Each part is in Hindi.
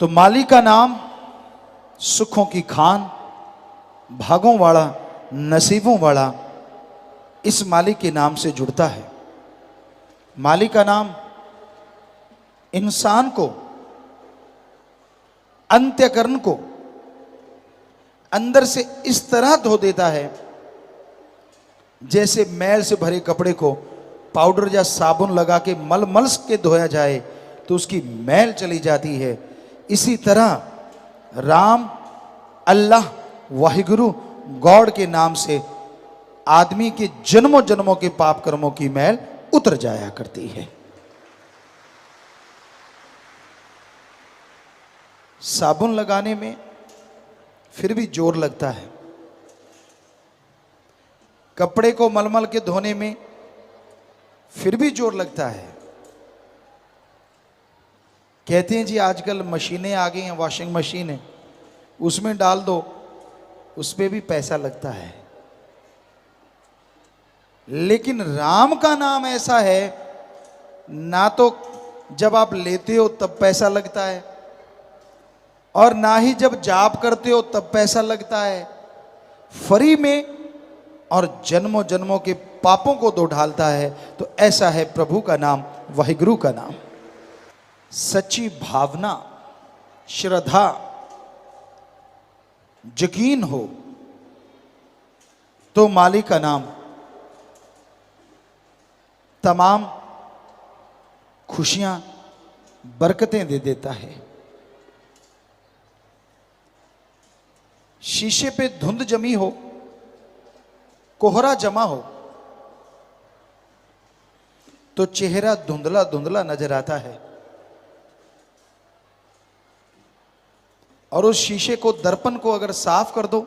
तो माली का नाम सुखों की खान, भागों वाला, नसीबों वाला, इस मालिक के नाम से जुड़ता है। मालिक का नाम इंसान को, अंत्यकरण को अंदर से इस तरह धो देता है जैसे मैल से भरे कपड़े को पाउडर या साबुन लगा के मल मल के धोया जाए तो उसकी मैल चली जाती है। इसी तरह राम, अल्लाह, वाहिगुरु, गॉड के नाम से आदमी के जन्मों जन्मों के पाप कर्मों की मैल उतर जाया करती है। साबुन लगाने में फिर भी जोर लगता है, कपड़े को मलमल के धोने में फिर भी जोर लगता है। कहते हैं जी आजकल मशीनें आ गई हैं, वॉशिंग मशीन है, उसमें डाल दो, उस पर भी पैसा लगता है। लेकिन राम का नाम ऐसा है, ना तो जब आप लेते हो तब पैसा लगता है और ना ही जब जाप करते हो तब पैसा लगता है। फ्री में और जन्मों जन्मों के पापों को धो डालता है। तो ऐसा है प्रभु का नाम, वाहिगुरु का नाम। सच्ची भावना, श्रद्धा, यकीन हो तो मालिक का नाम तमाम खुशियां, बरकतें दे देता है। शीशे पे धुंध जमी हो, कोहरा जमा हो तो चेहरा धुंधला धुंधला नजर आता है और उस शीशे को, दर्पण को अगर साफ कर दो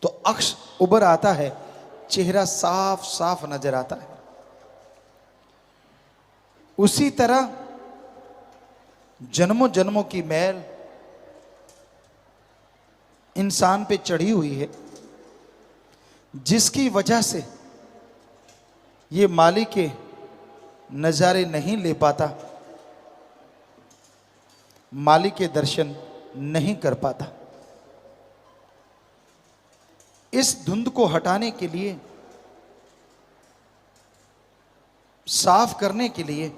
तो अक्स उभर आता है, चेहरा साफ साफ नजर आता है। उसी तरह जन्मों जन्मों की मैल इंसान पे चढ़ी हुई है, जिसकी वजह से ये मालिक के नज़ारे नहीं ले पाता, मालिक के दर्शन नहीं कर पाता। इस धुंध को हटाने के लिए, साफ करने के लिए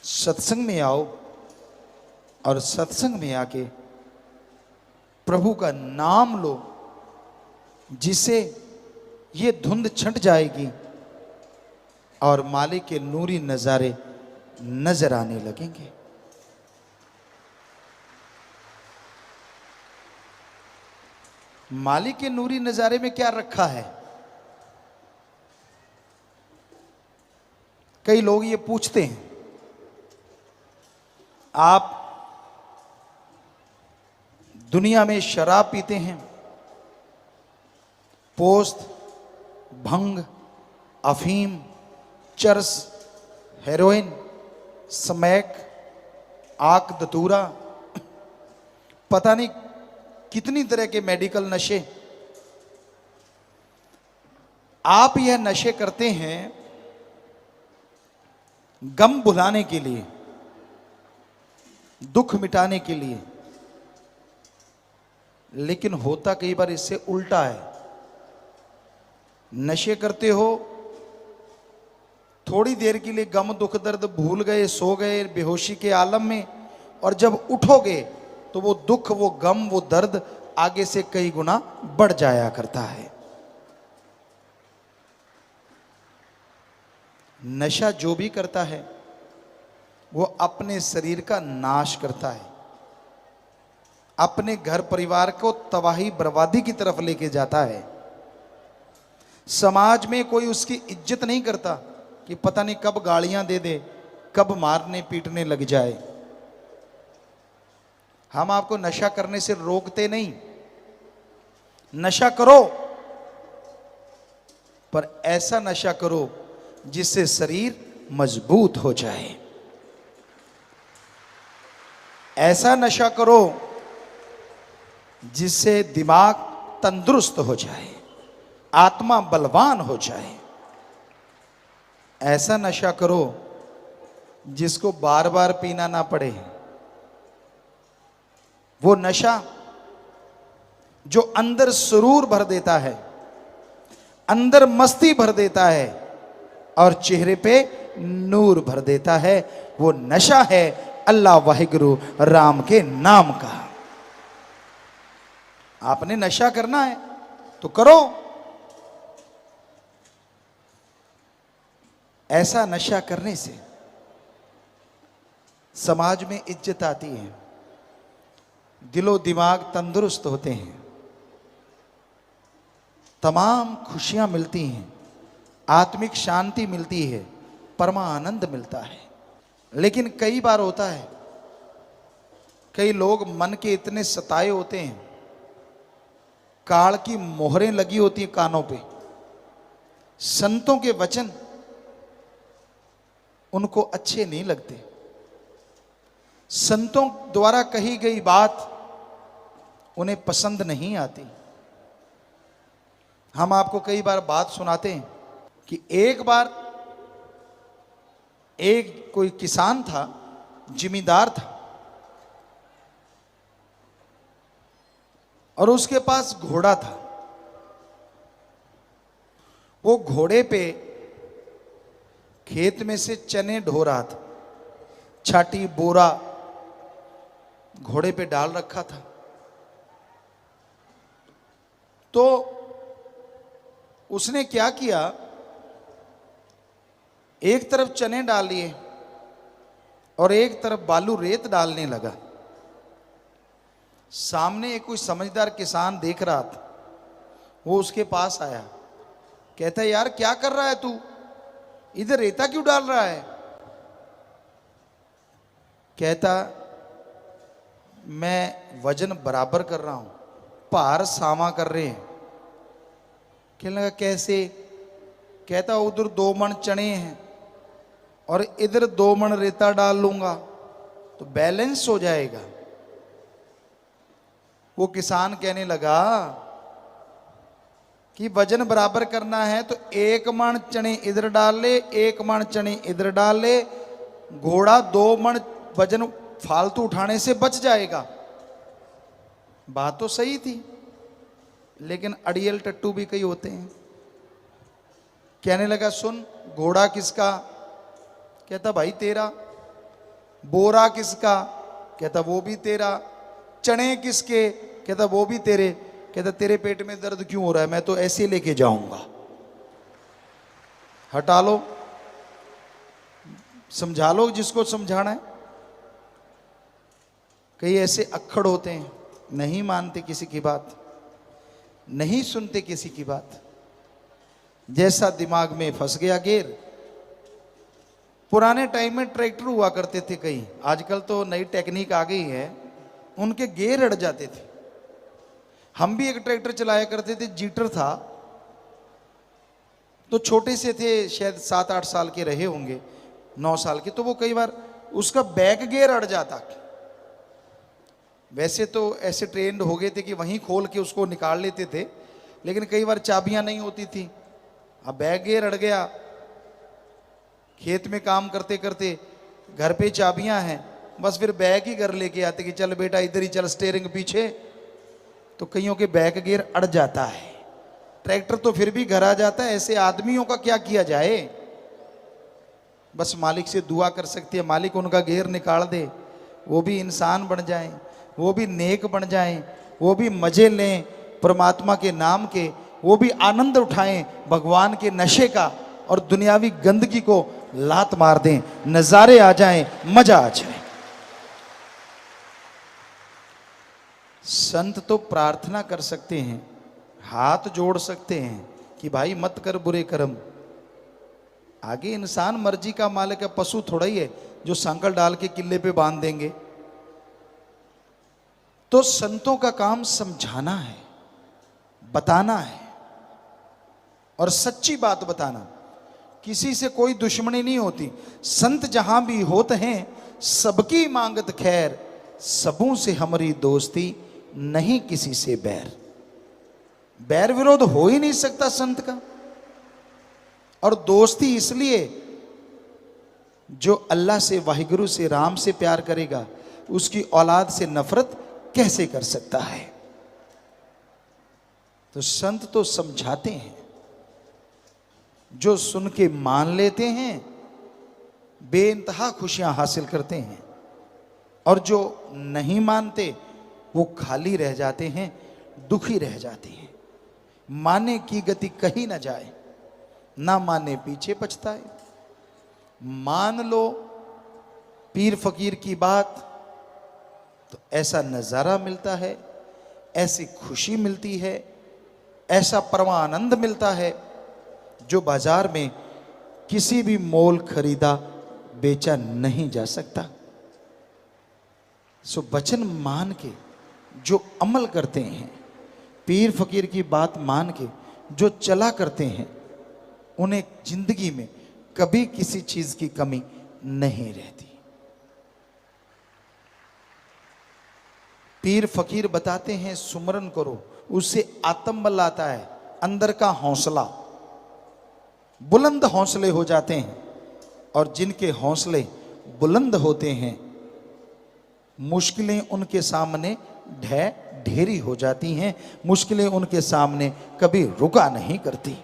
सत्संग में आओ और सत्संग में आके प्रभु का नाम लो, जिसे ये धुंध छंट जाएगी और मालिक के नूरी नज़ारे नजर आने लगेंगे। मालिक के नूरी नज़ारे में क्या रखा है? कई लोग ये पूछते हैं, आप दुनिया में शराब पीते हैं, पोस्त, भंग, अफीम, चरस, हेरोइन, स्मैक, आक दतूरा, पता नहीं कितनी तरह के मेडिकल नशे। आप यह नशे करते हैं गम भुलाने के लिए, दुख मिटाने के लिए, लेकिन होता कई बार इससे उल्टा है। नशे करते हो, थोड़ी देर के लिए गम दुख दर्द भूल गए, सो गए बेहोशी के आलम में, और जब उठोगे तो वो दुख, वो गम, वो दर्द आगे से कई गुना बढ़ जाया करता है। नशा जो भी करता है वो अपने शरीर का नाश करता है, अपने घर परिवार को तबाही बर्बादी की तरफ लेके जाता है। समाज में कोई उसकी इज्जत नहीं करता कि पता नहीं कब गालियां दे दे, कब मारने पीटने लग जाए। हम आपको नशा करने से रोकते नहीं, नशा करो, पर ऐसा नशा करो जिससे शरीर मजबूत हो जाए। ऐसा नशा करो जिससे दिमाग तंदुरुस्त हो जाए, आत्मा बलवान हो जाए। ऐसा नशा करो जिसको बार बार पीना ना पड़े, वो नशा जो अंदर सुरूर भर देता है, अंदर मस्ती भर देता है और चेहरे पे नूर भर देता है, वो नशा है अल्लाह वाहिगुरु राम के नाम का। आपने नशा करना है तो करो। ऐसा नशा करने से समाज में इज्जत आती है, दिलो दिमाग तंदुरुस्त होते हैं, तमाम खुशियां मिलती हैं, आत्मिक शांति मिलती है, परमानंद मिलता है। लेकिन कई बार होता है, कई लोग मन के इतने सताए होते हैं, काल की मोहरें लगी होती हैं कानों पे, संतों के वचन उनको अच्छे नहीं लगते, संतों द्वारा कही गई बात उन्हें पसंद नहीं आती। हम आपको कई बार बात सुनाते हैं कि एक बार एक कोई किसान था, जिमींदार था, और उसके पास घोड़ा था। वो घोड़े पे खेत में से चने ढो रहा था, छाटी बोरा घोड़े पे डाल रखा था। तो उसने क्या किया, एक तरफ चने डाल लिए और एक तरफ बालू रेत डालने लगा। सामने एक कोई समझदार किसान देख रहा था, वो उसके पास आया, कहता है यार क्या कर रहा है तू, इधर रेता क्यों डाल रहा है? कहता मैं वजन बराबर कर रहा हूं, भार सामा कर रहे हैं। कहने लगा कैसे? कहता उधर 2 मन चने हैं और इधर 2 मन रेता डाल लूंगा तो बैलेंस हो जाएगा। वो किसान कहने लगा कि वजन बराबर करना है तो 1 मन चने इधर डाल ले, 1 मन चने इधर डाल ले, घोड़ा 2 मन वजन फालतू उठाने से बच जाएगा। बात तो सही थी, लेकिन अड़ियल टट्टू भी कई होते हैं। कहने लगा सुन, घोड़ा किसका? कहता भाई तेरा। बोरा किसका? कहता वो भी तेरा। चने किसके? कहता वो भी तेरे। कहता तेरे पेट में दर्द क्यों हो रहा है? मैं तो ऐसे लेके जाऊंगा। हटा लो, समझा लो जिसको समझाना है। कई ऐसे अक्खड़ होते हैं, नहीं मानते किसी की बात, नहीं सुनते किसी की बात, जैसा दिमाग में फंस गया गेर। पुराने टाइम में ट्रैक्टर हुआ करते थे कई, आजकल तो नई टेक्निक आ गई है, उनके गेर अड़ जाते थे। हम भी एक ट्रैक्टर चलाया करते थे, जीटर था, तो छोटे से थे, शायद 7-8 साल के रहे होंगे, 9 साल के, तो वो कई बार उसका बैक गेयर अड़ जाता। वैसे तो ऐसे ट्रेंड हो गए थे कि वहीं खोल के उसको निकाल लेते थे, लेकिन कई बार चाबियां नहीं होती थी। अब बैक गियर अड़ गया, खेत में काम करते करते घर पे चाबियां हैं, बस फिर बैग ही घर लेके आते कि चल बेटा इधर ही चल, स्टीयरिंग पीछे। तो कईयों के बैक गियर अड़ जाता है। ट्रैक्टर तो फिर भी घर आ जाता है, ऐसे आदमियों का क्या किया जाए? बस मालिक से दुआ कर सकती है, मालिक उनका गियर निकाल दे, वो भी इंसान बन जाएं, वो भी नेक बन जाएं, वो भी मजे लें परमात्मा के नाम के, वो भी आनंद उठाएं भगवान के नशे का, और दुनियावी गंदगी को लात मार दें, नजारे आ जाएं, मजा आ जाए। संत तो प्रार्थना कर सकते हैं, हाथ जोड़ सकते हैं कि भाई मत कर बुरे कर्म। आगे इंसान मर्जी का मालिक है, पशु थोड़ा ही है जो संकल डाल के किले पे बांध देंगे। तो संतों का काम समझाना है, बताना है, और सच्ची बात बताना। किसी से कोई दुश्मनी नहीं होती। संत जहां भी होते हैं सबकी मांगत खैर, सबों से हमारी दोस्ती, नहीं किसी से बैर। बैर विरोध हो ही नहीं सकता संत का। और दोस्ती इसलिए जो अल्लाह से, वाहिगुरु से, राम से प्यार करेगा उसकी औलाद से नफरत कैसे कर सकता है। तो संत तो समझाते हैं, जो सुन के मान लेते हैं बेइंतहा खुशियां हासिल करते हैं, और जो नहीं मानते वो खाली रह जाते हैं, दुखी रह जाते हैं। माने की गति कहीं ना जाए, ना माने पीछे पछताए। मान लो पीर फकीर की बात तो ऐसा नज़ारा मिलता है, ऐसी खुशी मिलती है, ऐसा परमानंद मिलता है जो बाजार में किसी भी मोल खरीदा बेचा नहीं जा सकता। सो वचन मान के जो अमल करते हैं, पीर फकीर की बात मान के जो चला करते हैं, उन्हें जिंदगी में कभी किसी चीज की कमी नहीं रहती। पीर फकीर बताते हैं सुमरन करो, उससे आत्मबल आता है, अंदर का हौसला, बुलंद हौसले हो जाते हैं। और जिनके हौसले बुलंद होते हैं, मुश्किलें उनके सामने ढेरी हो जाती हैं, मुश्किलें उनके सामने कभी रुका नहीं करती।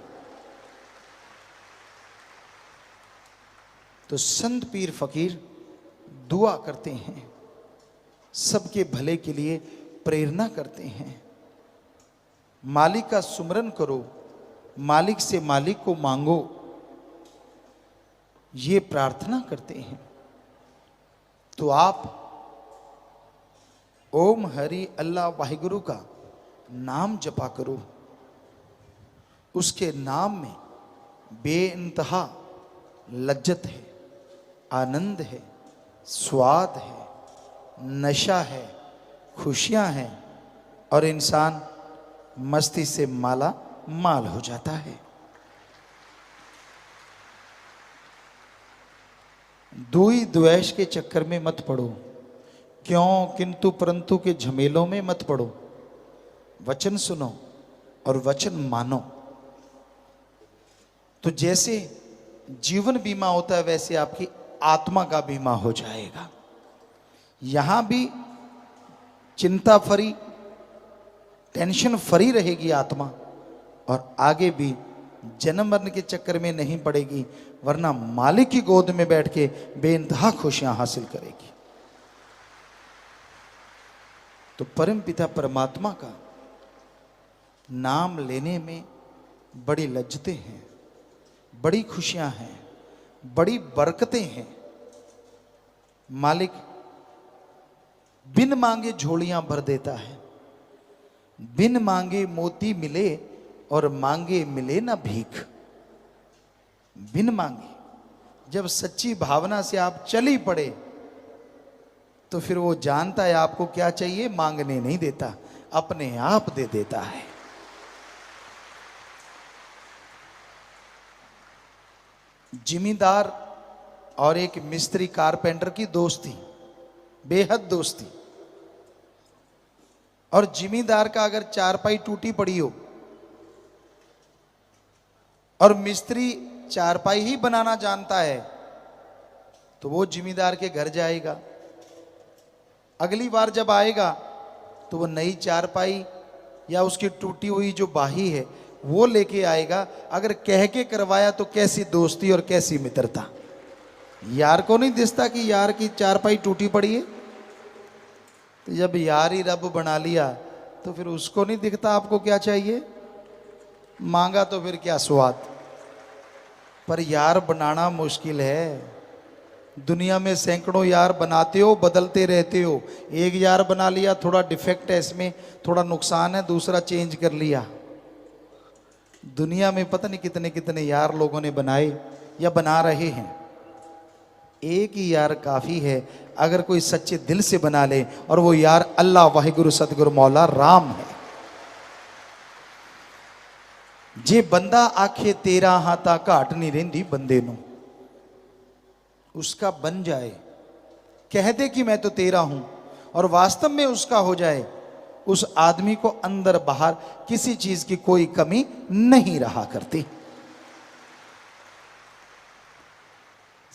तो संत पीर फकीर दुआ करते हैं, सबके भले के लिए प्रेरणा करते हैं। मालिक का सुमरन करो, मालिक से मालिक को मांगो, ये प्रार्थना करते हैं। तो आप ओम हरि अल्लाह वाहिगुरु का नाम जपा करो। उसके नाम में बेइंतहा लज्जत है, आनंद है, स्वाद है, नशा है, खुशियां हैं, और इंसान मस्ती से माला माल हो जाता है। दुई द्वेष के चक्कर में मत पड़ो, क्यों किंतु परंतु के झमेलों में मत पड़ो। वचन सुनो और वचन मानो। तो जैसे जीवन बीमा होता है, वैसे आपकी आत्मा का बीमा हो जाएगा। यहां भी चिंता फ्री, टेंशन फ्री रहेगी आत्मा, और आगे भी जन्म मरण के चक्कर में नहीं पड़ेगी, वरना मालिक की गोद में बैठ के बेइंतहा खुशियां हासिल करेगी। तो परम पिता परमात्मा का नाम लेने में बड़ी लज्जतें हैं, बड़ी खुशियां हैं, बड़ी बरकतें हैं। मालिक बिन मांगे झोलियां भर देता है, बिन मांगे मोती मिले और मांगे मिले ना भीख। बिन मांगे, जब सच्ची भावना से आप चली पड़े तो फिर वो जानता है आपको क्या चाहिए, मांगने नहीं देता, अपने आप दे देता है। जिमीदार और एक मिस्त्री कारपेंटर की दोस्ती, बेहद दोस्ती। और जिमीदार का अगर चारपाई टूटी पड़ी हो और मिस्त्री चारपाई ही बनाना जानता है, तो वो जिमीदार के घर जाएगा। अगली बार जब आएगा तो वो नई चारपाई या उसकी टूटी हुई जो बाही है वो लेके आएगा। अगर कह के करवाया तो कैसी दोस्ती और कैसी मित्रता। यार को नहीं दिखता कि यार की चारपाई टूटी पड़ी है, तो जब यार ही रब बना लिया तो फिर उसको नहीं दिखता आपको क्या चाहिए, मांगा तो फिर क्या स्वाद। पर यार बनाना मुश्किल है। दुनिया में सैकड़ों यार बनाते हो, बदलते रहते हो। एक यार बना लिया, थोड़ा डिफेक्ट है इसमें, थोड़ा नुकसान है, दूसरा चेंज कर लिया। दुनिया में पता नहीं कितने कितने यार लोगों ने बनाए या बना रहे हैं। एक ही यार काफ़ी है अगर कोई सच्चे दिल से बना ले, और वो यार अल्लाह वाहिगुरु सतगुरु मौला राम है। जे बंदा आखे तेरा हाथा घाट नहीं रेंदी बंदे नू, उसका बन जाए, कह दे कि मैं तो तेरा हूं और वास्तव में उसका हो जाए, उस आदमी को अंदर बाहर किसी चीज की कोई कमी नहीं रहा करती।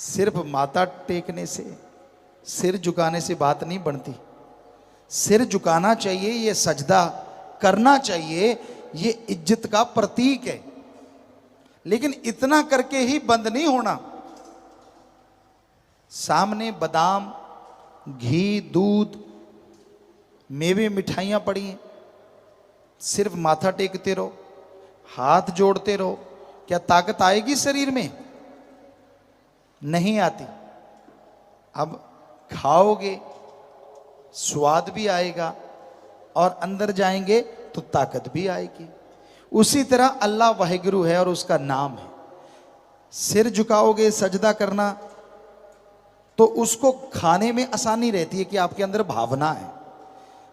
सिर्फ माथा टेकने से, सिर झुकाने से बात नहीं बनती। सिर झुकाना चाहिए, ये सजदा करना चाहिए, ये इज्जत का प्रतीक है। लेकिन इतना करके ही बंद नहीं होना। सामने बादाम, घी, दूध, मेवे, मिठाइयां पड़ी हैं, सिर्फ माथा टेकते रहो, हाथ जोड़ते रहो, क्या ताकत आएगी शरीर में? नहीं आती। अब खाओगे, स्वाद भी आएगा और अंदर जाएंगे तो ताकत भी आएगी। उसी तरह अल्लाह वाहिगुरु है और उसका नाम है। सिर झुकाओगे, सजदा करना, तो उसको खाने में आसानी रहती है कि आपके अंदर भावना है।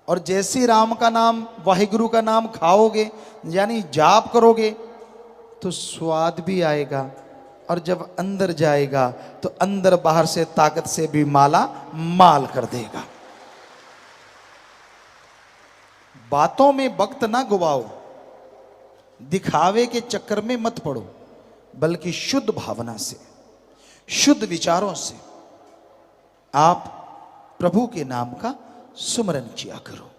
और जैसे राम का नाम, वाहिगुरु का नाम खाओगे, यानी जाप करोगे, तो स्वाद भी आएगा। और जब अंदर जाएगा तो अंदर बाहर से ताकत से भी माला माल कर देगा। बातों में वक्त ना गुवाओ, दिखावे के चक्कर में मत पड़ो, बल्कि शुद्ध भावना से, शुद्ध विचारों से आप प्रभु के नाम का सुमरन किया करो।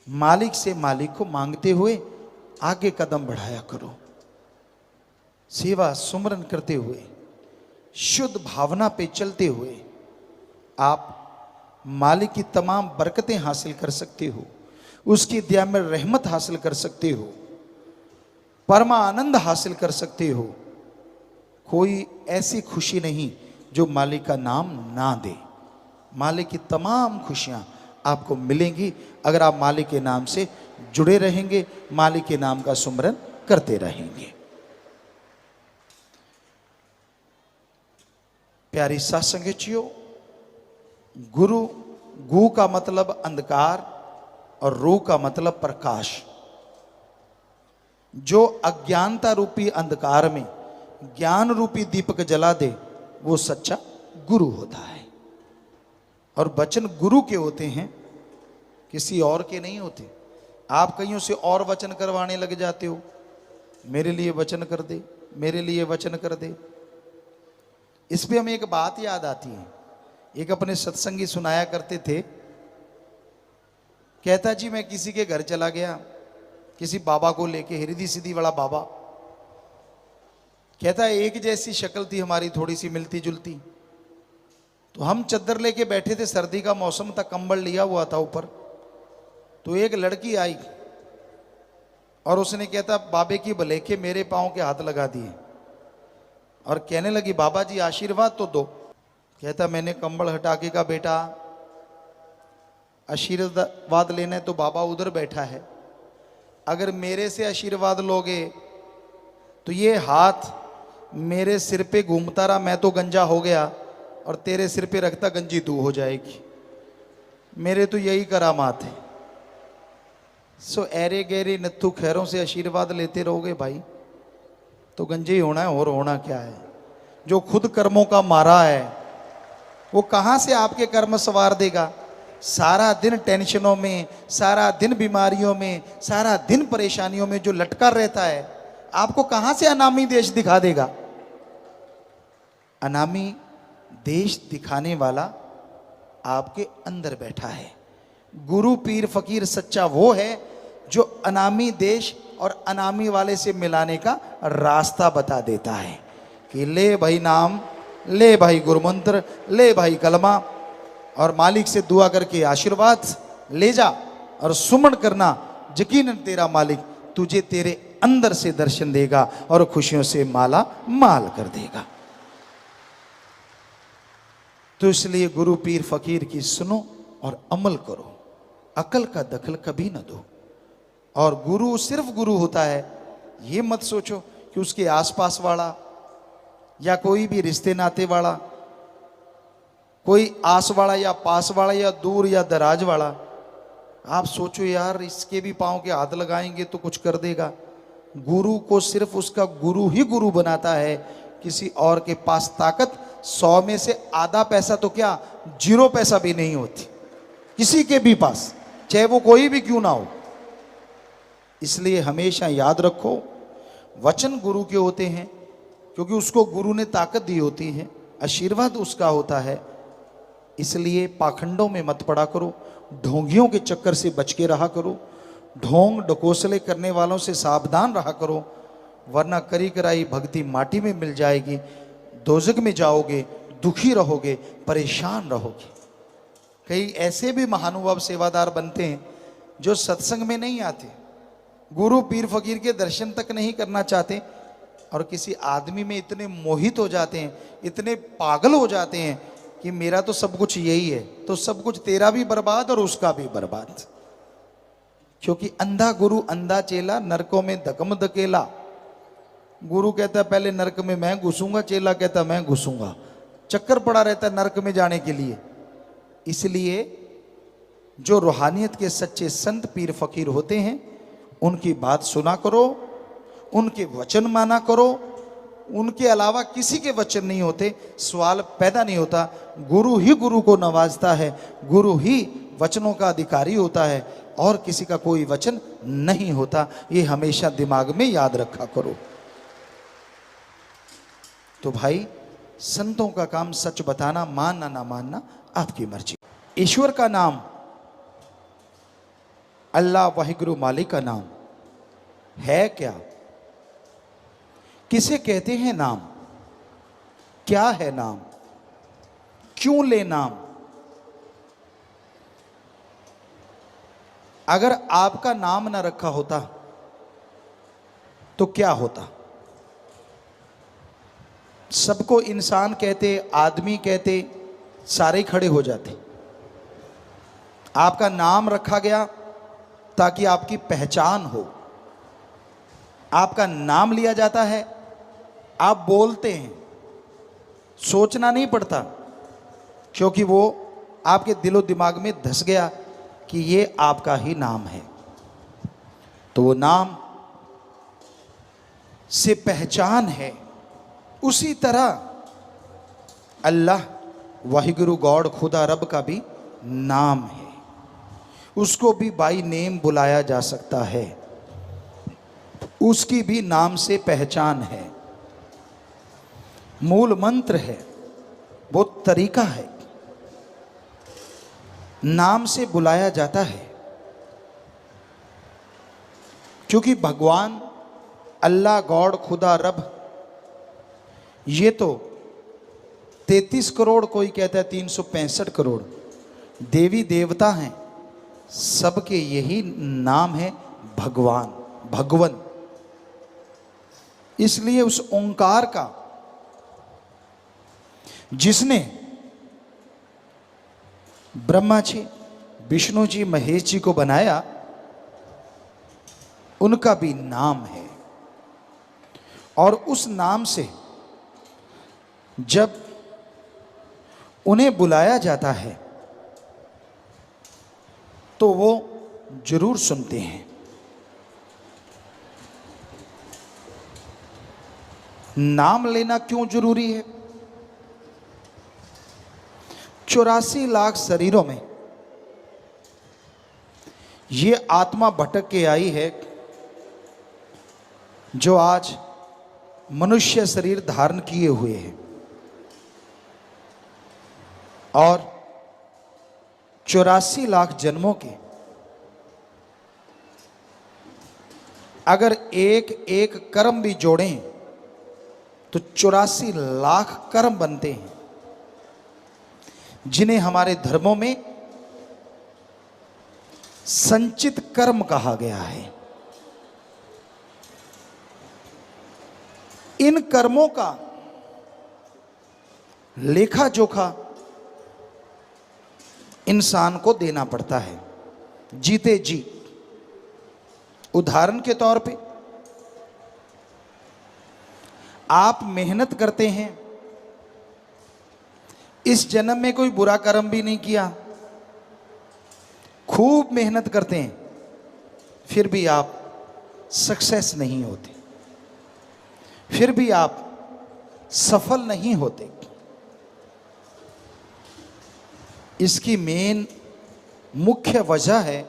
मालिक से मालिक को मांगते हुए आगे कदम बढ़ाया करो। सेवा सुमरन करते हुए, शुद्ध भावना पे चलते हुए आप मालिक की तमाम बरकतें हासिल कर सकते हो, उसकी दया में रहमत हासिल कर सकते हो, परमा आनंद हासिल कर सकते हो। कोई ऐसी खुशी नहीं जो मालिक का नाम ना दे। मालिक की तमाम खुशियां आपको मिलेंगी अगर आप मालिक के नाम से जुड़े रहेंगे, मालिक के नाम का सुमरन करते रहेंगे। प्यारी साथ संगतियों, गुरु, गु का मतलब अंधकार और रू का मतलब प्रकाश। जो अज्ञानता रूपी अंधकार में ज्ञान रूपी दीपक जला दे, वो सच्चा गुरु होता है। और वचन गुरु के होते हैं, किसी और के नहीं होते। आप कईयों से और वचन करवाने लग जाते हो, मेरे लिए वचन कर दे, मेरे लिए वचन कर दे। इस पे हमें एक बात याद आती है। एक अपने सत्संगी सुनाया करते थे, कहता जी मैं किसी के घर चला गया, किसी बाबा को लेके, हृदय सिद्धि वाला बाबा। कहता है एक जैसी शक्ल थी हमारी, थोड़ी सी मिलती जुलती। तो हम चद्दर लेके बैठे थे, सर्दी का मौसम था, कंबल लिया हुआ था ऊपर। तो एक लड़की आई और उसने कहता बाबे की भलेखे मेरे पांव के हाथ लगा दिए और कहने लगी बाबा जी आशीर्वाद तो दो। कहता मैंने कंबल हटा के कहा बेटा आशीर्वाद लेना है तो बाबा उधर बैठा है, अगर मेरे से आशीर्वाद लोगे तो ये हाथ मेरे सिर पे घूमता रहा, मैं तो गंजा हो गया, और तेरे सिर पे रखता गंजी तू हो जाएगी। मेरे तो यही करामात है। सो ऐरे गहरे नत्थु खैरों से आशीर्वाद लेते रहोगे भाई तो गंजे ही होना है, और होना क्या है। जो खुद कर्मों का मारा है वो कहाँ से आपके कर्म सवार देगा। सारा दिन टेंशनों में, सारा दिन बीमारियों में, सारा दिन परेशानियों में जो लटका रहता है, आपको कहाँ से अनामी देश दिखा देगा। अनामी देश दिखाने वाला आपके अंदर बैठा है। गुरु पीर फकीर सच्चा वो है जो अनामी देश और अनामी वाले से मिलाने का रास्ता बता देता है कि ले भाई नाम, ले भाई गुरुमंत्र, ले भाई कलमा, और मालिक से दुआ करके आशीर्वाद ले जा और सुमन करना। यकीनन तेरा मालिक तुझे तेरे अंदर से दर्शन देगा और खुशियों से माला माल कर देगा। तो इसलिए गुरु पीर फकीर की सुनो और अमल करो, अकल का दखल कभी न दो। और गुरु सिर्फ गुरु होता है, ये मत सोचो कि उसके आसपास वाला या कोई भी रिश्ते नाते वाला, कोई आस वाला या पास वाला या दूर या दराज वाला, आप सोचो यार इसके भी पांव के हाथ लगाएंगे तो कुछ कर देगा। गुरु को सिर्फ उसका गुरु ही गुरु बनाता है। किसी और के पास ताकत 100 में से आधा पैसा तो क्या 0 पैसा भी नहीं होती किसी के भी पास, चाहे वो कोई भी क्यों ना हो। इसलिए हमेशा याद रखो वचन गुरु के होते हैं, क्योंकि उसको गुरु ने ताकत दी होती है, आशीर्वाद उसका होता है। इसलिए पाखंडों में मत पड़ा करो, ढोंगियों के चक्कर से बच के रहा करो, ढोंग डकोसले करने वालों से सावधान रहा करो, वरना करी कराई भक्ति माटी में मिल जाएगी, दोजक में जाओगे, दुखी रहोगे, परेशान रहोगे। कई ऐसे भी महानुभाव सेवादार बनते हैं जो सत्संग में नहीं आते, गुरु पीर फकीर के दर्शन तक नहीं करना चाहते, और किसी आदमी में इतने मोहित हो जाते हैं, इतने पागल हो जाते हैं कि मेरा तो सब कुछ यही है, तो सब कुछ तेरा भी बर्बाद और उसका भी बर्बाद। क्योंकि अंधा गुरु अंधा चेला, नरकों में धकम धकेला। गुरु कहता है पहले नरक में मैं घुसूंगा, चेला कहता मैं घुसूंगा, चक्कर पड़ा रहता है नरक में जाने के लिए। इसलिए जो रूहानियत के सच्चे संत पीर फकीर होते हैं उनकी बात सुना करो, उनके वचन माना करो, उनके अलावा किसी के वचन नहीं होते, सवाल पैदा नहीं होता। गुरु ही गुरु को नवाजता है, गुरु ही वचनों का अधिकारी होता है, और किसी का कोई वचन नहीं होता। ये हमेशा दिमाग में याद रखा करो। तो भाई संतों का काम सच बताना, मानना ना मानना आपकी मर्जी। ईश्वर का नाम, अल्लाह वाहिगुरु मालिक का नाम है क्या? किसे कहते हैं नाम? क्या है नाम? क्यों ले नाम? अगर आपका नाम ना रखा होता तो क्या होता? सबको इंसान कहते, आदमी कहते, सारे खड़े हो जाते। आपका नाम रखा गया ताकि आपकी पहचान हो। आपका नाम लिया जाता है, आप बोलते हैं, सोचना नहीं पड़ता, क्योंकि वो आपके दिलो दिमाग में धस गया कि ये आपका ही नाम है। तो वो नाम से पहचान है। उसी तरह अल्लाह वाहिगुरु गॉड खुदा रब का भी नाम है, उसको भी बाई नेम बुलाया जा सकता है, उसकी भी नाम से पहचान है, मूल मंत्र है, वो तरीका है, नाम से बुलाया जाता है। क्योंकि भगवान अल्लाह गॉड खुदा रब, ये तो 33 करोड़, कोई कहता है 365 करोड़ देवी देवता हैं, सबके यही नाम है भगवान, भगवन। इसलिए उस ओंकार का, जिसने ब्रह्मा जी, विष्णु जी, महेश जी को बनाया, उनका भी नाम है। और उस नाम से जब उन्हें बुलाया जाता है तो वो जरूर सुनते हैं। नाम लेना क्यों जरूरी है? 84 लाख शरीरों में ये आत्मा भटक के आई है जो आज मनुष्य शरीर धारण किए हुए है, और 84 लाख जन्मों के अगर एक एक कर्म भी जोड़ें तो 84 लाख कर्म बनते हैं, जिन्हें हमारे धर्मों में संचित कर्म कहा गया है। इन कर्मों का लेखा जोखा इंसान को देना पड़ता है जीते जी। उदाहरण के तौर पे आप मेहनत करते हैं, इस जन्म में कोई बुरा कर्म भी नहीं किया, खूब मेहनत करते हैं, फिर भी आप सक्सेस नहीं होते, फिर भी आप सफल नहीं होते। इसकी मेन मुख्य वजह है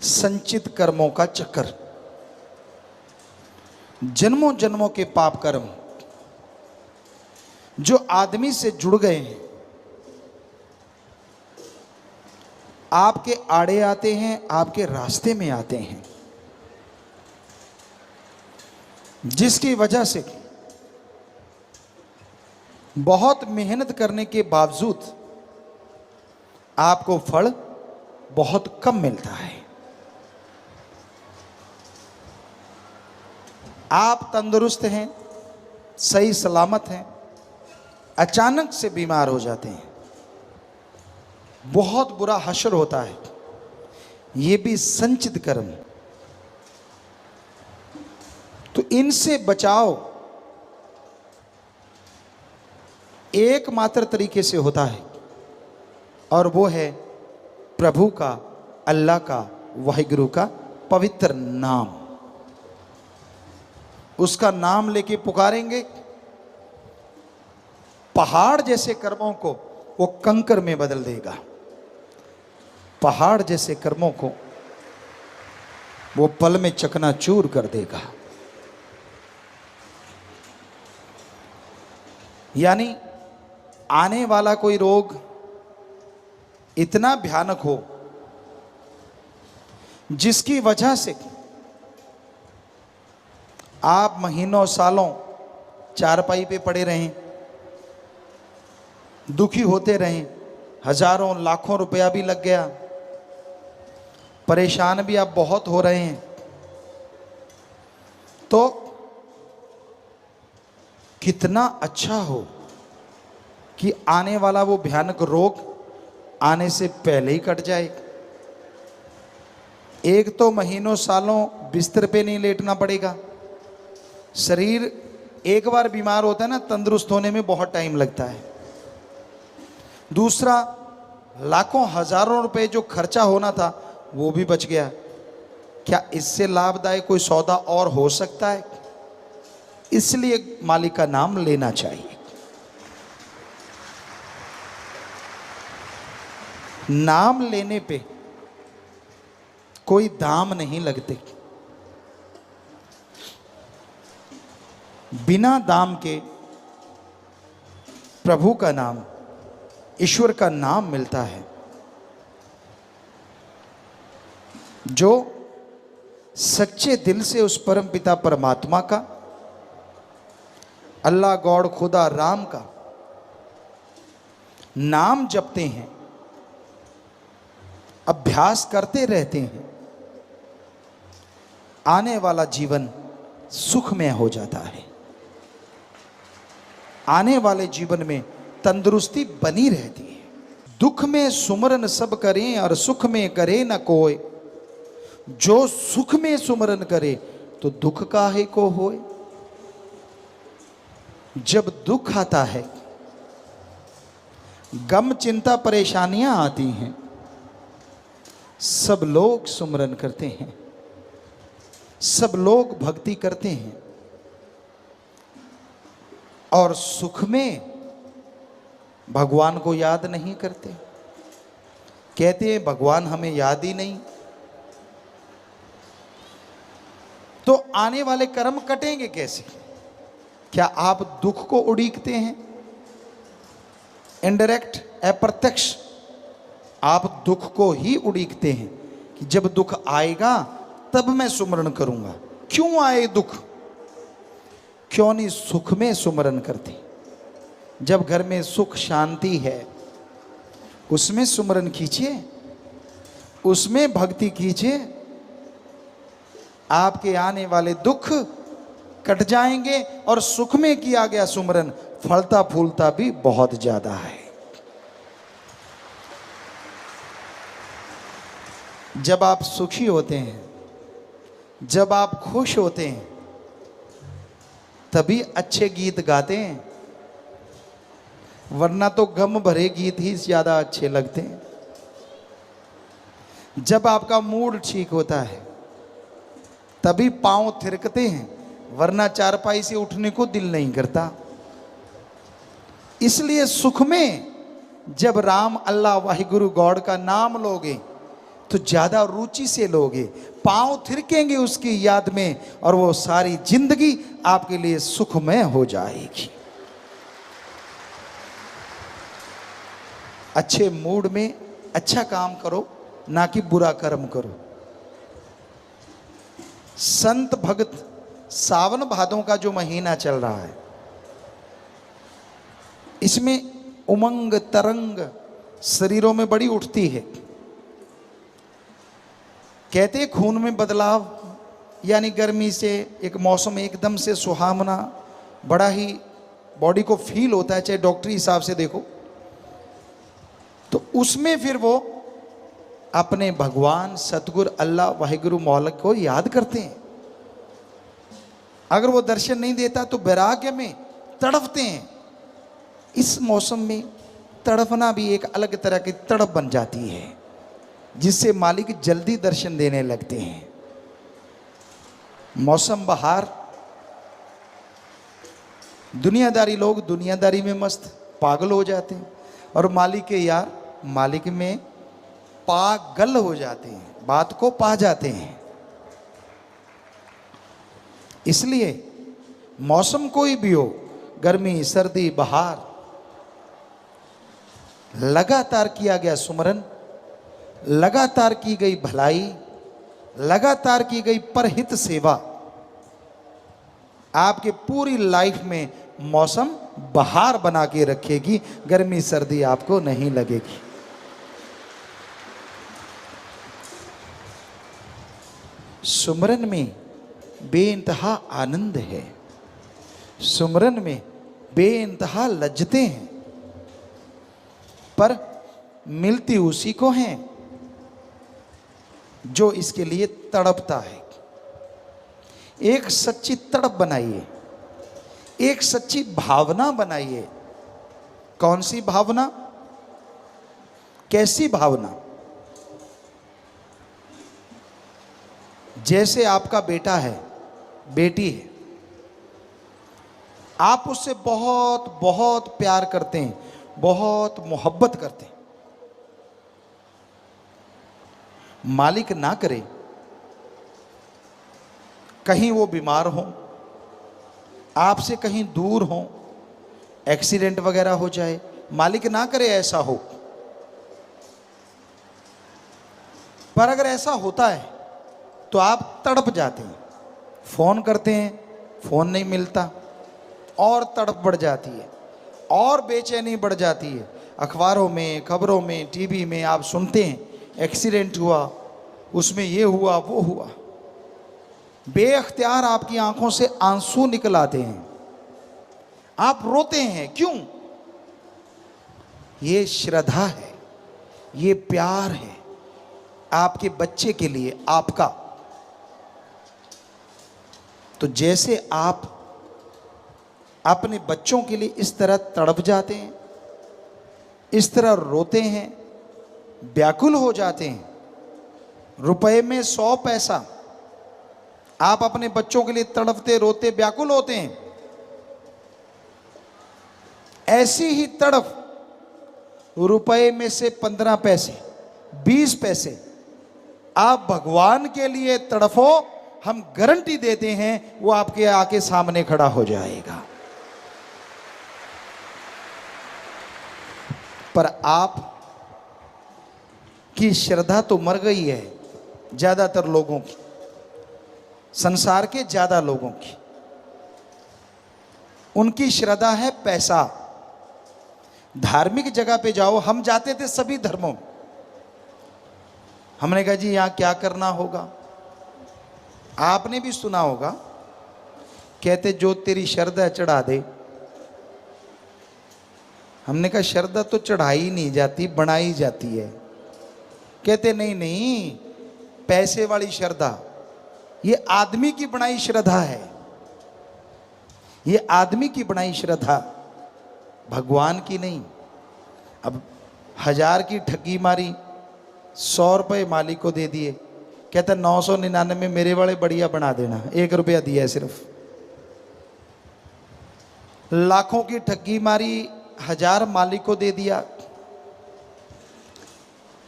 संचित कर्मों का चक्कर। जन्मों जन्मों के पाप कर्म जो आदमी से जुड़ गए हैं, आपके आड़े आते हैं, आपके रास्ते में आते हैं, जिसकी वजह से बहुत मेहनत करने के बावजूद आपको फल बहुत कम मिलता है। आप तंदुरुस्त हैं, सही सलामत हैं, अचानक से बीमार हो जाते हैं, बहुत बुरा हश्र होता है। ये भी संचित कर्म। तो इनसे बचाव एकमात्र तरीके से होता है, और वो है प्रभु का, अल्लाह का, वाहिगुरु का पवित्र नाम। उसका नाम लेके पुकारेंगे, पहाड़ जैसे कर्मों को वो कंकर में बदल देगा। पहाड़ जैसे कर्मों को वो पल में चकनाचूर कर देगा। यानी आने वाला कोई रोग इतना भयानक हो जिसकी वजह से आप महीनों सालों चारपाई पे पड़े रहें, दुखी होते रहें, हजारों लाखों रुपया भी लग गया, परेशान भी आप बहुत हो रहे हैं, तो कितना अच्छा हो कि आने वाला वो भयानक रोग आने से पहले ही कट जाए। एक तो महीनों सालों बिस्तर पे नहीं लेटना पड़ेगा। शरीर एक बार बीमार होता है ना, तंदुरुस्त होने में बहुत टाइम लगता है। दूसरा, लाखों हजारों रुपए जो खर्चा होना था वो भी बच गया। क्या इससे लाभदायक कोई सौदा और हो सकता है? इसलिए मालिक का नाम लेना चाहिए। नाम लेने पे कोई दाम नहीं लगते। बिना दाम के प्रभु का नाम, ईश्वर का नाम मिलता है। जो सच्चे दिल से उस परम पिता परमात्मा का, अल्लाह गॉड खुदा राम का नाम जपते हैं, अभ्यास करते रहते हैं, आने वाला जीवन सुखमय हो जाता है। आने वाले जीवन में तंदुरुस्ती बनी रहती है। दुख में सुमरन सब करें और सुख में करे न कोई, जो सुख में सुमरन करे तो दुख काहे को होए। जब दुख आता है, गम चिंता परेशानियां आती हैं, सब लोग सुमरन करते हैं, सब लोग भक्ति करते हैं, और सुख में भगवान को याद नहीं करते। कहते हैं भगवान हमें याद ही नहीं। तो आने वाले कर्म कटेंगे कैसे? क्या आप दुख को उड़ीकते हैं? इनडायरेक्ट, अप्रत्यक्ष आप दुख को ही उड़ीकते हैं कि जब दुख आएगा तब मैं सुमरण करूंगा। क्यों आए दुख? क्यों नहीं सुख में सुमरण करते? जब घर में सुख शांति है उसमें सुमरण कीजिए, उसमें भक्ति कीजिए। आपके आने वाले दुख कट जाएंगे और सुख में किया गया सुमरण फलता फूलता भी बहुत ज्यादा है। जब आप सुखी होते हैं, जब आप खुश होते हैं, तभी अच्छे गीत गाते हैं, वरना तो गम भरे गीत ही ज्यादा अच्छे लगते हैं। जब आपका मूड ठीक होता है तभी पांव थिरकते हैं, वरना चारपाई से उठने को दिल नहीं करता। इसलिए सुख में जब राम, अल्लाह, वाहिगुरु गॉड का नाम लोगे तो ज्यादा रुचि से लोगे, पांव थिरकेंगे उसकी याद में, और वो सारी जिंदगी आपके लिए सुखमय हो जाएगी। अच्छे मूड में अच्छा काम करो, ना कि बुरा कर्म करो। संत भक्त, सावन भादों का जो महीना चल रहा है, इसमें उमंग तरंग शरीरों में बड़ी उठती है। कहते खून में बदलाव, यानी गर्मी से एक मौसम एकदम से सुहावना, बड़ा ही बॉडी को फील होता है, चाहे डॉक्टरी हिसाब से देखो। तो उसमें फिर वो अपने भगवान सतगुरु अल्लाह वाहिगुरु मौला को याद करते हैं। अगर वो दर्शन नहीं देता तो वैराग्य में तड़पते हैं। इस मौसम में तड़पना भी एक अलग तरह की तड़प बन जाती है, जिससे मालिक जल्दी दर्शन देने लगते हैं। मौसम बहार, दुनियादारी लोग दुनियादारी में मस्त पागल हो जाते हैं, और मालिक के यार मालिक में पागल हो जाते हैं, बात को पा जाते हैं। इसलिए मौसम कोई भी हो, गर्मी सर्दी बहार, लगातार किया गया सुमरन, लगातार की गई भलाई, लगातार की गई परहित सेवा आपके पूरी लाइफ में मौसम बहार बना के रखेगी। गर्मी सर्दी आपको नहीं लगेगी। सुमरन में बेइंतहा आनंद है, सुमरन में बेइंतहा लज्जतें हैं, पर मिलती उसी को हैं जो इसके लिए तड़पता है। एक सच्ची तड़प बनाइए, एक सच्ची भावना बनाइए। कौन सी भावना? कैसी भावना? जैसे आपका बेटा है, बेटी है, आप उससे बहुत बहुत प्यार करते हैं, बहुत मोहब्बत करते हैं। मालिक ना करे कहीं वो बीमार हो, आपसे कहीं दूर हो, एक्सीडेंट वगैरह हो जाए, मालिक ना करे ऐसा हो। पर अगर ऐसा होता है तो आप तड़प जाते हैं। फोन करते हैं, फोन नहीं मिलता, और तड़प बढ़ जाती है, और बेचैनी बढ़ जाती है। अखबारों में, खबरों में, टीवी में आप सुनते हैं एक्सीडेंट हुआ, उसमें ये हुआ वो हुआ। बेअख्तियार आपकी आंखों से आंसू निकल आते हैं, आप रोते हैं। क्यों? ये श्रद्धा है, ये प्यार है आपके बच्चे के लिए, आपका। तो जैसे आप अपने बच्चों के लिए इस तरह तड़प जाते हैं, इस तरह रोते हैं, व्याकुल हो जाते हैं, रुपए में 100 पैसा आप अपने बच्चों के लिए तड़पते, रोते, व्याकुल होते हैं, ऐसी ही तड़प रुपए में से 15 पैसे, 20 पैसे आप भगवान के लिए तड़फो, हम गारंटी देते हैं वो आपके आके सामने खड़ा हो जाएगा। पर आप की श्रद्धा तो मर गई है, ज्यादातर लोगों की, संसार के ज्यादा लोगों की। उनकी श्रद्धा है पैसा। धार्मिक जगह पे जाओ, हम जाते थे सभी धर्मों, हमने कहा जी यहां क्या करना होगा? आपने भी सुना होगा, कहते जो तेरी श्रद्धा चढ़ा दे। हमने कहा श्रद्धा तो चढ़ाई नहीं जाती, बनाई जाती है। कहते नहीं नहीं, पैसे वाली श्रद्धा ये आदमी की बनाई श्रद्धा है, ये आदमी की बनाई श्रद्धा, भगवान की नहीं। अब 1000 की ठगी मारी, 100 रुपये मालिक को दे दिए, कहता 999 मेरे वाले बढ़िया बना देना, 1 रुपया दिया है सिर्फ। लाखों की ठगी मारी, 1000 मालिक को दे दिया,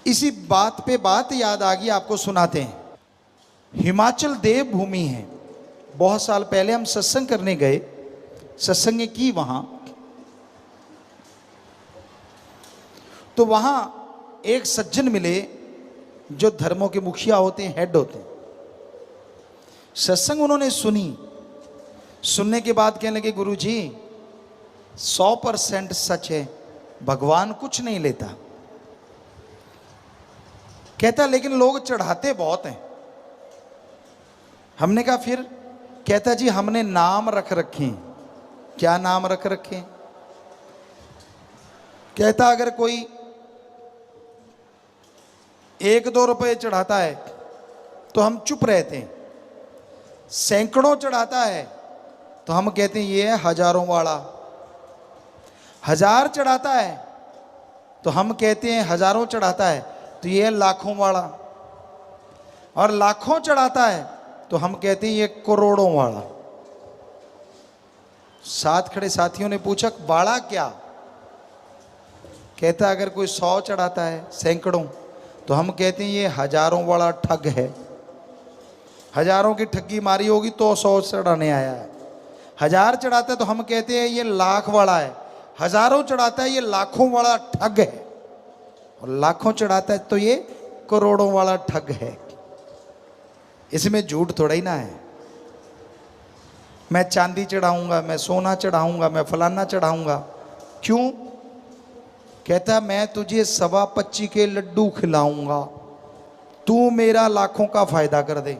इसी बात पे बात याद आ गई, आपको सुनाते हैं। हिमाचल देव भूमि है। बहुत साल पहले हम सत्संग करने गए, सत्संग की वहां, तो वहां एक सज्जन मिले जो धर्मों के मुखिया होते हैं, हेड होते हैं। सत्संग उन्होंने सुनी, सुनने के बाद कहने लगे, गुरु जी 100% सच है, भगवान कुछ नहीं लेता। कहता लेकिन लोग चढ़ाते बहुत हैं। हमने कहा फिर? कहता जी हमने नाम रख रखे। क्या नाम रख रखे? कहता अगर कोई 1-2 रुपए चढ़ाता है तो हम चुप रहते हैं, सैकड़ों चढ़ाता है तो हम कहते हैं ये है हजारों वाला। 1000 चढ़ाता है तो हम कहते हैं हजारों चढ़ाता है तो ये है लाखों वाला। और लाखों चढ़ाता है तो हम कहते हैं ये करोड़ों वाला। साथ खड़े साथियों ने पूछा बाड़ा क्या? कहता अगर कोई 100 चढ़ाता है, सैकड़ों, तो हम कहते हैं ये हजारों वाला ठग है। हजारों की ठगी मारी होगी तो 100 चढ़ाने आया है। 1000 चढ़ाता है तो हम कहते हैं ये लाख वाला है। हजारों चढ़ाता है ये लाखों वाला ठग है। और लाखों चढ़ाता है तो ये करोड़ों वाला ठग है। इसमें झूठ थोड़ा ही ना है। मैं चांदी चढ़ाऊंगा, मैं सोना चढ़ाऊंगा, मैं फलाना चढ़ाऊंगा। क्यों? कहता मैं तुझे 25 के लड्डू खिलाऊंगा, तू मेरा लाखों का फायदा कर दे।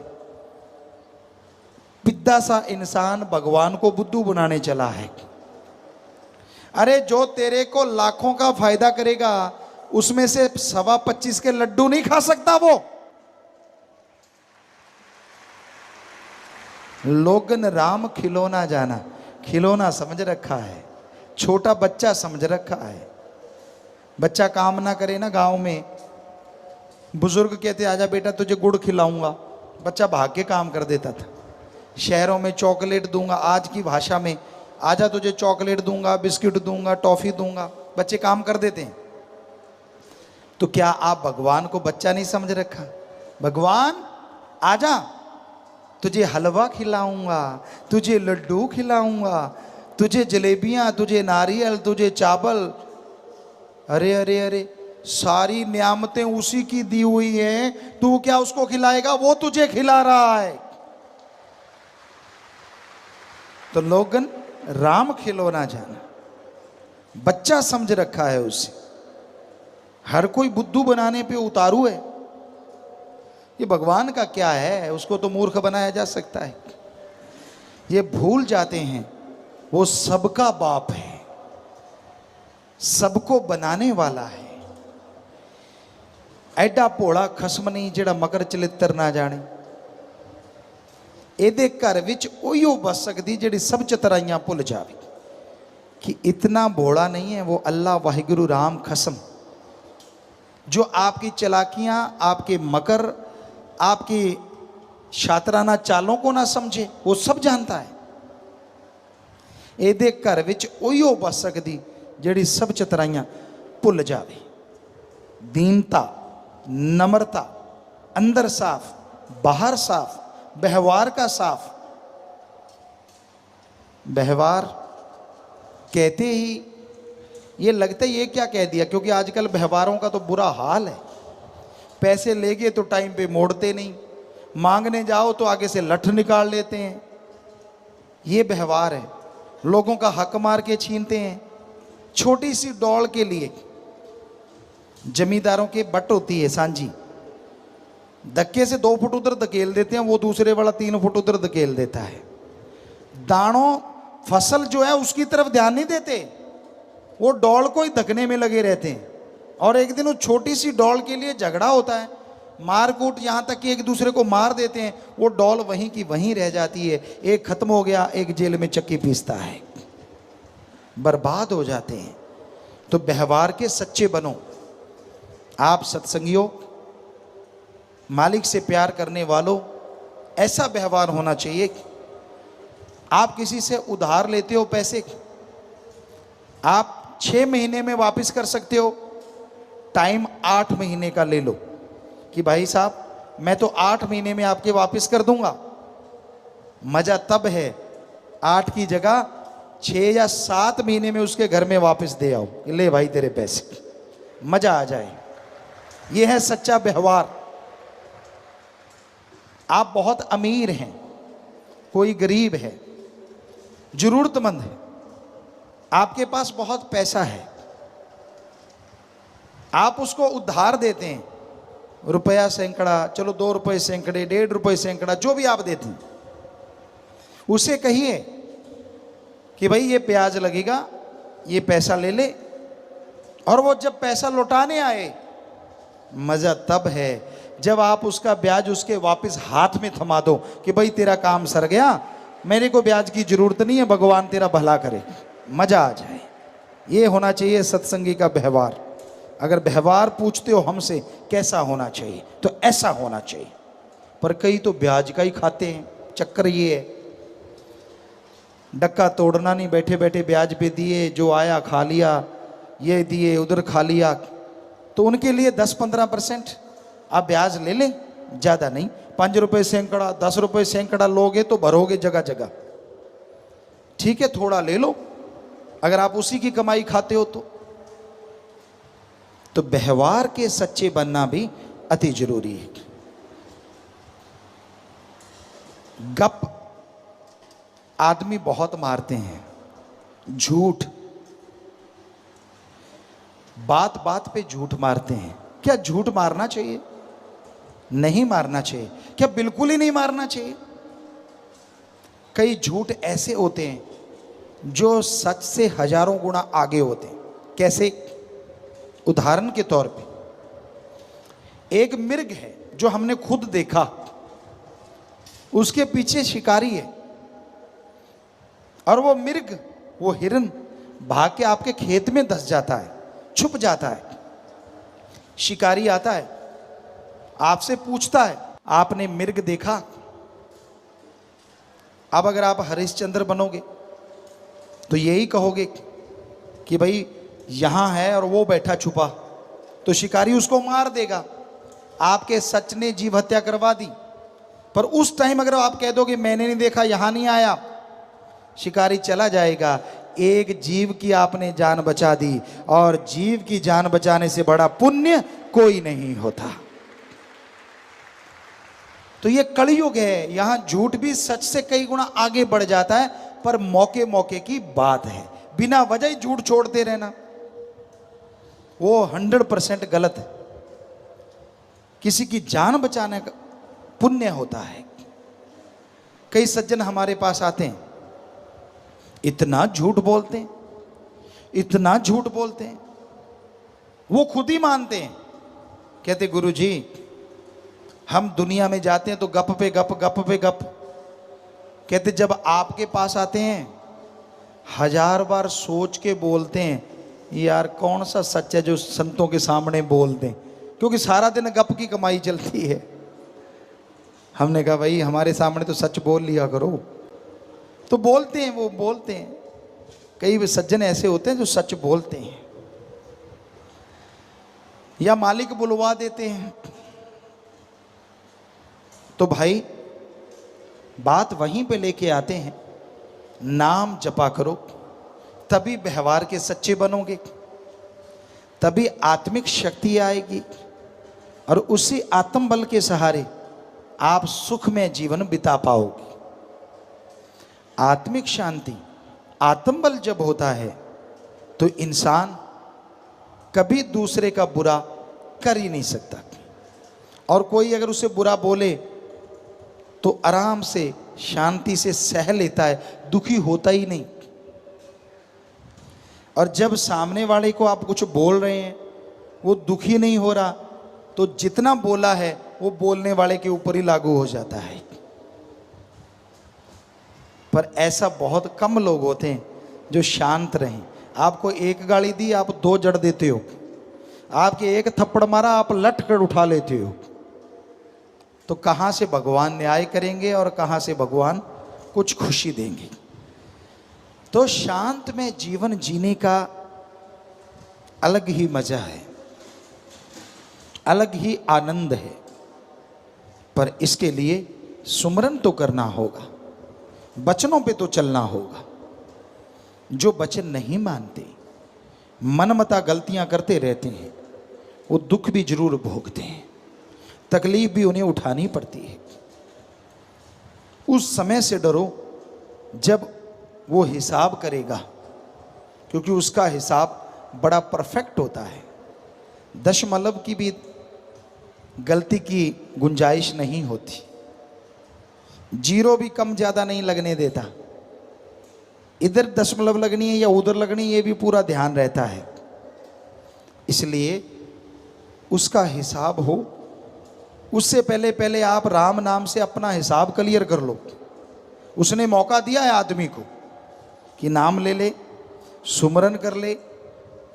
पिद्दा सा इंसान भगवान को बुद्धू बनाने चला है। अरे जो तेरे को लाखों का फायदा करेगा उसमें से 25 के लड्डू नहीं खा सकता वो। लोगन राम खिलौना जाना, खिलौना समझ रखा है, छोटा बच्चा समझ रखा है। बच्चा काम ना करे ना गांव में, बुजुर्ग कहते आजा बेटा तुझे गुड़ खिलाऊंगा, बच्चा भाग के काम कर देता था। शहरों में चॉकलेट दूंगा, आज की भाषा में आजा तुझे चॉकलेट दूंगा, बिस्किट दूंगा, टॉफी दूंगा, बच्चे काम कर देते हैं। तो क्या आप भगवान को बच्चा नहीं समझ रखा? भगवान आजा तुझे हलवा खिलाऊंगा, तुझे लड्डू खिलाऊंगा, तुझे जलेबियां, तुझे नारियल, तुझे चावल। अरे अरे अरे, सारी नियामतें उसी की दी हुई हैं, तू क्या उसको खिलाएगा? वो तुझे खिला रहा है। तो लोगन राम खिलौना जाना, बच्चा समझ रखा है उसे। हर कोई बुद्धू बनाने पे उतारू है। ये भगवान का क्या है, उसको तो मूर्ख बनाया जा सकता है। ये भूल जाते हैं वो सबका बाप है, सबको बनाने वाला है। ਐਡਾ ਭੋਲਾ ਖਸਮ ਨਹੀਂ ਜਿਹੜਾ ਮਕਰ ਚਲਿੱਤਰ ਨਾ ਜਾਣੇ। ਇਹਦੇ ਘਰ ਵਿੱਚ ਉਹੀਓ ਬਸ ਸਕਦੀ ਜਿਹੜੀ ਸਭ ਚਤਰਾਈਆਂ ਭੁੱਲ ਜਾਵੇ। कि इतना भोला नहीं है वो अल्लाह वाहिगुरु राम कसम, जो आपकी चालाकियां, आपके मकर, आपकी शातराना चालों को ना समझे, वो सब जानता है। ਇਹਦੇ घर ਵਿੱਚ ਉਹੀਓ ਬਸ ਸਕਦੀ ਜਿਹੜੀ सब चतराइयां भुल जावे। दीनता, नम्रता, अंदर साफ, बाहर साफ, व्यवहार का साफ। व्यवहार कहते ही ये लगता है ये क्या कह दिया, क्योंकि आजकल व्यवहारों का तो बुरा हाल है। पैसे लेगे तो टाइम पे मोड़ते नहीं, मांगने जाओ तो आगे से लठ निकाल लेते हैं। ये व्यवहार है। लोगों का हक मार के छीनते हैं। छोटी सी डॉल के लिए जमींदारों के बट होती है सांझी, धक्के से 2 फुट उधर धकेल देते हैं, वो दूसरे वाला 3 फुट उधर धकेल देता है। दानों फसल जो है उसकी तरफ ध्यान नहीं देते, वो डॉल को ही धकने में लगे रहते हैं। और एक दिन वो छोटी सी डॉल के लिए झगड़ा होता है, मारकूट, यहाँ तक कि एक दूसरे को मार देते हैं। वो डॉल वहीं की वहीं रह जाती है। एक खत्म हो गया, एक जेल में चक्की पीसता है। बर्बाद हो जाते हैं। तो व्यवहार के सच्चे बनो। आप सत्संगियों, मालिक से प्यार करने वालों, ऐसा व्यवहार होना चाहिए। आप किसी से उधार लेते हो पैसे, आप 6 महीने में वापस कर सकते हो, टाइम 8 महीने का ले लो कि भाई साहब मैं तो 8 महीने में आपके वापस कर दूंगा। मजा तब है 8 की जगह 6 या 7 महीने में उसके घर में वापस दे आओ कि ले भाई तेरे पैसे, मजा आ जाए। यह है सच्चा व्यवहार। आप बहुत अमीर हैं, कोई गरीब है, जरूरतमंद है, आपके पास बहुत पैसा है, आप उसको उधार देते हैं, रुपया सैकड़ा, चलो 2 रुपये सैकड़े, 1.5 रुपये सैकड़ा, जो भी आप देते हैं, उसे कहिए कि भाई ये ब्याज लगेगा, ये पैसा ले ले। और वो जब पैसा लौटाने आए, मजा तब है जब आप उसका ब्याज उसके वापस हाथ में थमा दो कि भाई तेरा काम सर गया, मेरे को ब्याज की जरूरत नहीं है, भगवान तेरा भला करे, मजा आ जाए। ये होना चाहिए सत्संगी का व्यवहार। अगर व्यवहार पूछते हो हमसे कैसा होना चाहिए, तो ऐसा होना चाहिए। पर कई तो ब्याज का ही खाते हैं। चक्कर ये है, डक्का तोड़ना नहीं, बैठे बैठे ब्याज पे दिए, जो आया खा लिया, ये दिए उधर खा लिया। तो उनके लिए 10-15% आप ब्याज ले लें, ज़्यादा नहीं। 5 रुपये सैकड़ा, 10 रुपये सैकड़ा लोगे तो भरोगे जगह जगह, ठीक है, थोड़ा ले लो अगर आप उसी की कमाई खाते हो तो व्यवहार के सच्चे बनना भी अति जरूरी है। गप आदमी बहुत मारते हैं, झूठ, बात बात पे झूठ मारते हैं। क्या झूठ मारना चाहिए? नहीं मारना चाहिए। क्या बिल्कुल ही नहीं मारना चाहिए? कई झूठ ऐसे होते हैं जो सच से हजारों गुना आगे होते हैं। कैसे? उदाहरण के तौर पे एक मिर्ग है जो हमने खुद देखा, उसके पीछे शिकारी है और वो मिर्ग, वो हिरन भाग के आपके खेत में धंस जाता है, छुप जाता है। शिकारी आता है, आपसे पूछता है आपने मिर्ग देखा? अब अगर आप हरिश्चंद्र बनोगे तो यही कहोगे कि भाई यहां है और वो बैठा छुपा, तो शिकारी उसको मार देगा। आपके सच ने जीव हत्या करवा दी। पर उस टाइम अगर आप कह दोगे मैंने नहीं देखा, यहां नहीं आया, शिकारी चला जाएगा। एक जीव की आपने जान बचा दी, और जीव की जान बचाने से बड़ा पुण्य कोई नहीं होता। तो ये कलयुग है, यहां झूठ भी सच से कई गुना आगे बढ़ जाता है। पर मौके मौके की बात है, बिना वजह ही झूठ छोड़ते रहना वो 100% गलत है। किसी की जान बचाने का पुण्य होता है। कई सज्जन हमारे पास आते हैं, इतना झूठ बोलते हैं, इतना झूठ बोलते हैं, वो खुद ही मानते हैं। कहते गुरुजी हम दुनिया में जाते हैं तो गप पे गप, गप पे गप। कहते जब आपके पास आते हैं 1000 बार सोच के बोलते हैं यार कौन सा सच है जो संतों के सामने बोल दें, क्योंकि सारा दिन गप की कमाई चलती है। हमने कहा भाई हमारे सामने तो सच बोल लिया करो। तो बोलते हैं, वो बोलते हैं। कई सज्जन ऐसे होते हैं जो सच बोलते हैं, या मालिक बुलवा देते हैं। तो भाई बात वहीं पे लेके आते हैं, नाम जपा करो, तभी व्यवहार के सच्चे बनोगे, तभी आत्मिक शक्ति आएगी, और उसी आत्म बल के सहारे आप सुख में जीवन बिता पाओगे। आत्मिक शांति, आत्म बल जब होता है तो इंसान कभी दूसरे का बुरा कर ही नहीं सकता, और कोई अगर उसे बुरा बोले तो आराम से शांति से सह लेता है, दुखी होता ही नहीं। और जब सामने वाले को आप कुछ बोल रहे हैं वो दुखी नहीं हो रहा, तो जितना बोला है वो बोलने वाले के ऊपर ही लागू हो जाता है। पर ऐसा बहुत कम लोग होते हैं जो शांत रहें। आपको एक गाली दी, आप 2 जड़ देते हो। आपके एक थप्पड़ मारा, आप लट कर उठा लेते हो। तो कहाँ से भगवान न्याय करेंगे और कहाँ से भगवान कुछ खुशी देंगे? तो शांत में जीवन जीने का अलग ही मजा है। अलग ही आनंद है। पर इसके लिए सुमरन तो करना होगा, वचनों पे तो चलना होगा। जो वचन नहीं मानते, मनमता गलतियां करते रहते हैं, वो दुख भी जरूर भोगते हैं, तकलीफ भी उन्हें उठानी पड़ती है। उस समय से डरो जब वो हिसाब करेगा, क्योंकि उसका हिसाब बड़ा परफेक्ट होता है। दशमलव की भी गलती की गुंजाइश नहीं होती, जीरो भी कम ज़्यादा नहीं लगने देता। इधर दशमलव लगनी है या उधर लगनी है, ये भी पूरा ध्यान रहता है। इसलिए उसका हिसाब हो, उससे पहले पहले आप राम नाम से अपना हिसाब क्लियर कर लो। उसने मौका दिया है आदमी को कि नाम ले ले, सुमरन कर ले,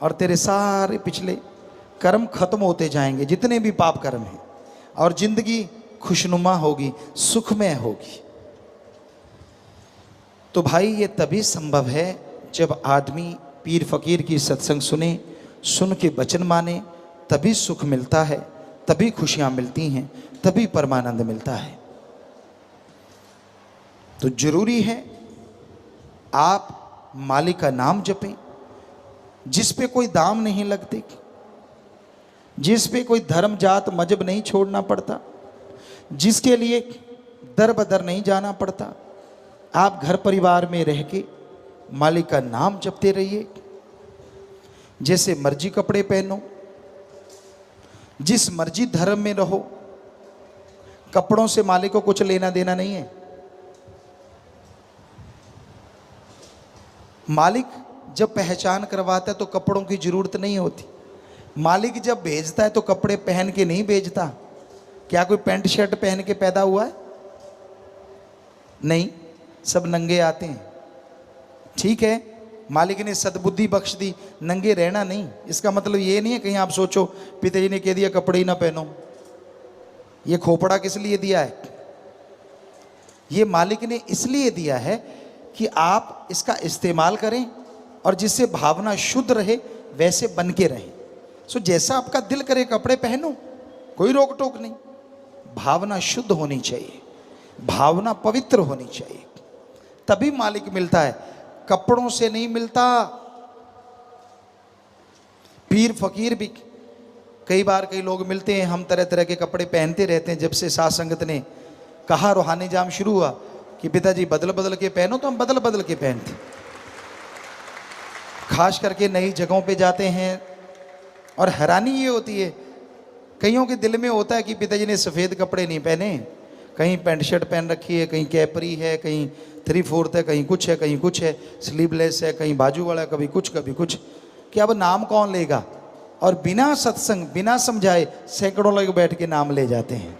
और तेरे सारे पिछले कर्म खत्म होते जाएंगे, जितने भी पाप कर्म हैं, और जिंदगी खुशनुमा होगी, सुखमय होगी। तो भाई ये तभी संभव है जब आदमी पीर फकीर की सत्संग सुने, सुन के वचन माने, तभी सुख मिलता है, तभी खुशियां मिलती हैं, तभी परमानंद मिलता है। तो जरूरी है आप मालिक का नाम जपें, जिस पे कोई दाम नहीं लगते, जिस पे कोई धर्म जात मजहब नहीं छोड़ना पड़ता, जिसके लिए दर बदर नहीं जाना पड़ता। आप घर परिवार में रह के मालिक का नाम जपते रहिए। जैसे मर्जी कपड़े पहनो, जिस मर्जी धर्म में रहो, कपड़ों से मालिक को कुछ लेना देना नहीं है। मालिक जब पहचान करवाता है तो कपड़ों की जरूरत नहीं होती। मालिक जब भेजता है तो कपड़े पहन के नहीं भेजता। क्या कोई पैंट शर्ट पहन के पैदा हुआ है? नहीं, सब नंगे आते हैं। ठीक है, मालिक ने सद्बुद्धि बख्श दी, नंगे रहना नहीं। इसका मतलब ये नहीं है कहीं आप सोचो पिताजी ने कह दिया कपड़े ही ना पहनो। ये खोपड़ा किस लिए दिया है? ये मालिक ने इसलिए दिया है कि आप इसका इस्तेमाल करें और जिससे भावना शुद्ध रहे, वैसे बन के रहें। सो जैसा आपका दिल करे कपड़े पहनो, कोई रोक टोक नहीं। भावना शुद्ध होनी चाहिए, भावना पवित्र होनी चाहिए, तभी मालिक मिलता है, कपड़ों से नहीं मिलता। पीर फकीर भी कई बार कई लोग मिलते हैं, हम तरह तरह के कपड़े पहनते रहते हैं। जब से साथ संगत ने कहा, रूहानी जाम शुरू हुआ कि पिताजी बदल बदल के पहनो, तो हम बदल बदल के पहनते। खास करके नई जगहों पे जाते हैं और हैरानी ये होती है, कईयों के दिल में होता है कि पिताजी ने सफ़ेद कपड़े नहीं पहने, कहीं पैंट शर्ट पहन रखी है, कहीं कैपरी है, कहीं 3/4 है, कहीं कुछ है, कहीं कुछ है, स्लीवलेस है, कहीं बाजू वाला, कभी कुछ कभी कुछ। कि अब नाम कौन लेगा? और बिना सत्संग, बिना समझाए सैकड़ों लोग बैठ के नाम ले जाते हैं।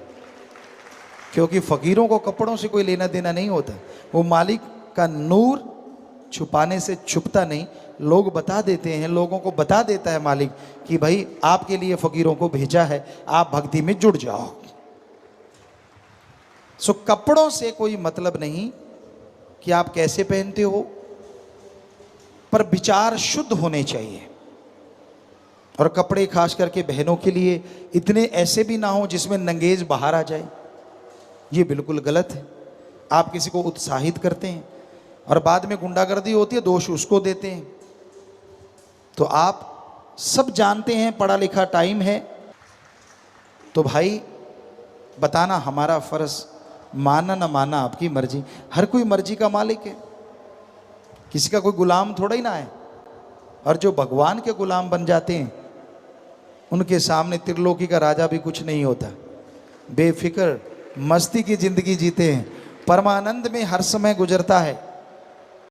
क्योंकि फ़कीरों को कपड़ों से कोई लेना देना नहीं होता। वो मालिक का नूर छुपाने से छुपता नहीं, लोग बता देते हैं, लोगों को बता देता है मालिक कि भाई आपके लिए फ़कीरों को भेजा है, आप भक्ति में जुड़ जाओ। सो कपड़ों से कोई मतलब नहीं कि आप कैसे पहनते हो, पर विचार शुद्ध होने चाहिए। और कपड़े खास करके बहनों के लिए इतने ऐसे भी ना हो जिसमें नंगेज बाहर आ जाए, ये बिल्कुल गलत है। आप किसी को उत्साहित करते हैं और बाद में गुंडागर्दी होती है, दोष उसको देते हैं। तो आप सब जानते हैं पढ़ा लिखा टाइम है, तो भाई बताना हमारा फर्ज, माना ना माना आपकी मर्जी। हर कोई मर्जी का मालिक है, किसी का कोई गुलाम थोड़ा ही ना है। और जो भगवान के गुलाम बन जाते हैं उनके सामने त्रिलोकी का राजा भी कुछ नहीं होता। बेफिक्र मस्ती की जिंदगी जीते हैं, परमानंद में हर समय गुजरता है।